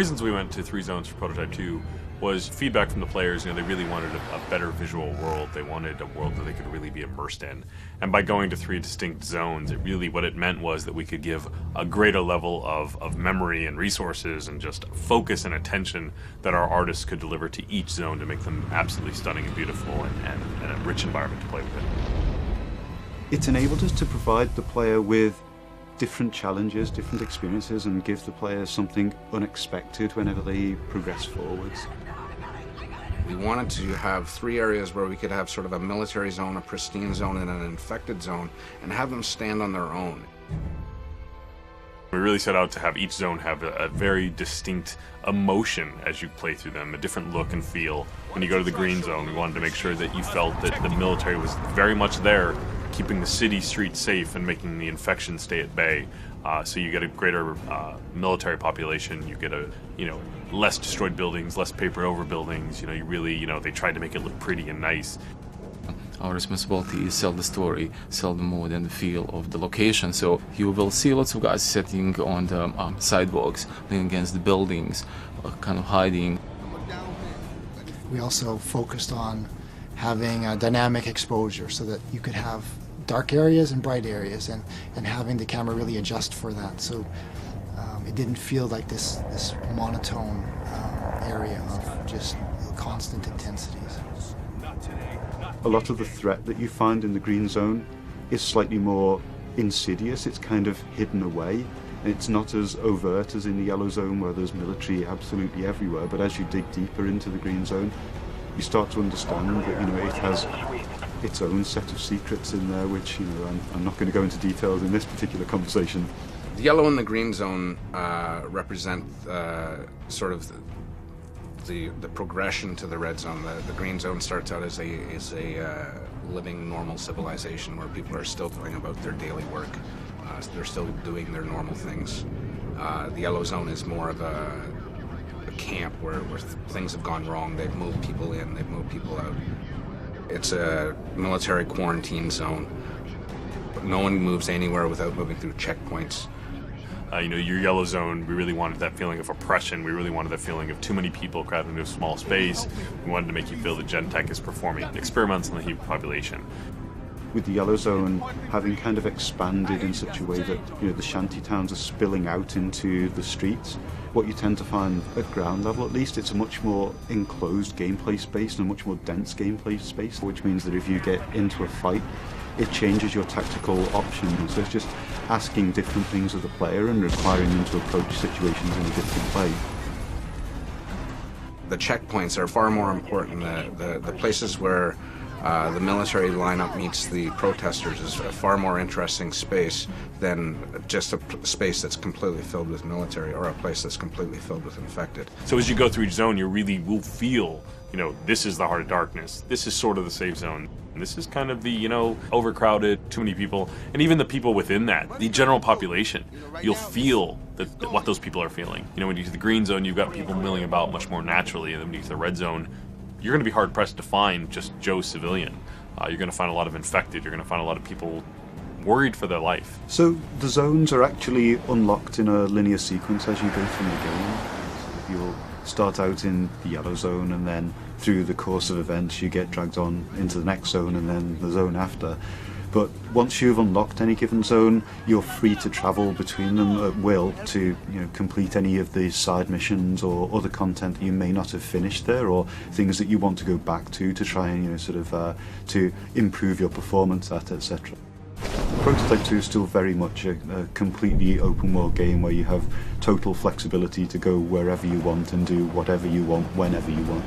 reasons we went to 3 zones for Prototype 2 was feedback from the players. They really wanted a better visual world. They wanted a world that they could really be immersed in. And by going to 3 distinct zones, what it meant was that we could give a greater level of memory and resources and just focus and attention that our artists could deliver to each zone to make them absolutely stunning and beautiful and a rich environment to play with. It's enabled us to provide the player with different challenges, different experiences, and give the player something unexpected whenever they progress forwards. We wanted to have 3 areas where we could have sort of a military zone, a pristine zone, and an infected zone, and have them stand on their own. We really set out to have each zone have a very distinct emotion as you play through them, a different look and feel. When you go to the green zone, we wanted to make sure that you felt that the military was very much there, keeping the city streets safe and making the infection stay at bay. So you get a greater military population, you get less destroyed buildings, less papered over buildings. You really, they tried to make it look pretty and nice. Our responsibility is sell the story, sell the mood and the feel of the location. So you will see lots of guys sitting on the sidewalks, leaning against the buildings, kind of hiding. We also focused on having a dynamic exposure so that you could have dark areas and bright areas, and having the camera really adjust for that. So it didn't feel like this monotone area of just constant intensities. A lot of the threat that you find in the green zone is slightly more insidious. It's kind of hidden away. It's not as overt as in the yellow zone where there's military absolutely everywhere, but as you dig deeper into the green zone, you start to understand that it has its own set of secrets in there, which I'm not going to go into details in this particular conversation. The yellow and the green zone represent sort of the progression to the red zone. The green zone starts out as a living normal civilization where people are still going about their daily work. They're still doing their normal things. The yellow zone is more of a camp where things have gone wrong. They've moved people in, they've moved people out. It's a military quarantine zone. No one moves anywhere without moving through checkpoints. Your yellow zone, we really wanted that feeling of oppression. We really wanted that feeling of too many people crowded into a small space. We wanted to make you feel that Gentek is performing experiments on the human population. With the yellow zone having kind of expanded in such a way that the shanty towns are spilling out into the streets, what you tend to find at ground level at least, it's a much more enclosed gameplay space and a much more dense gameplay space, which means that if you get into a fight, it changes your tactical options. So it's just asking different things of the player and requiring them to approach situations in a different way. The checkpoints are far more important. The places where the military lineup meets the protesters is a far more interesting space than just a space that's completely filled with military or a place that's completely filled with infected. So as you go through each zone, you really will feel, this is the heart of darkness. This is sort of the safe zone. And this is kind of the, overcrowded, too many people. And even the people within that, the general population, you'll feel what those people are feeling. When you get to the green zone, you've got people milling about much more naturally. And then when you get to the red zone, you're going to be hard-pressed to find just Joe civilian. You're going to find a lot of infected. You're going to find a lot of people worried for their life. So the zones are actually unlocked in a linear sequence as you go through the game. You'll start out in the yellow zone, and then through the course of events you get dragged on into the next zone and then the zone after. But once you've unlocked any given zone, you're free to travel between them at will to complete any of the side missions or other content that you may not have finished there, or things that you want to go back to try and to improve your performance at, etc. Prototype 2 is still very much a completely open world game where you have total flexibility to go wherever you want and do whatever you want whenever you want.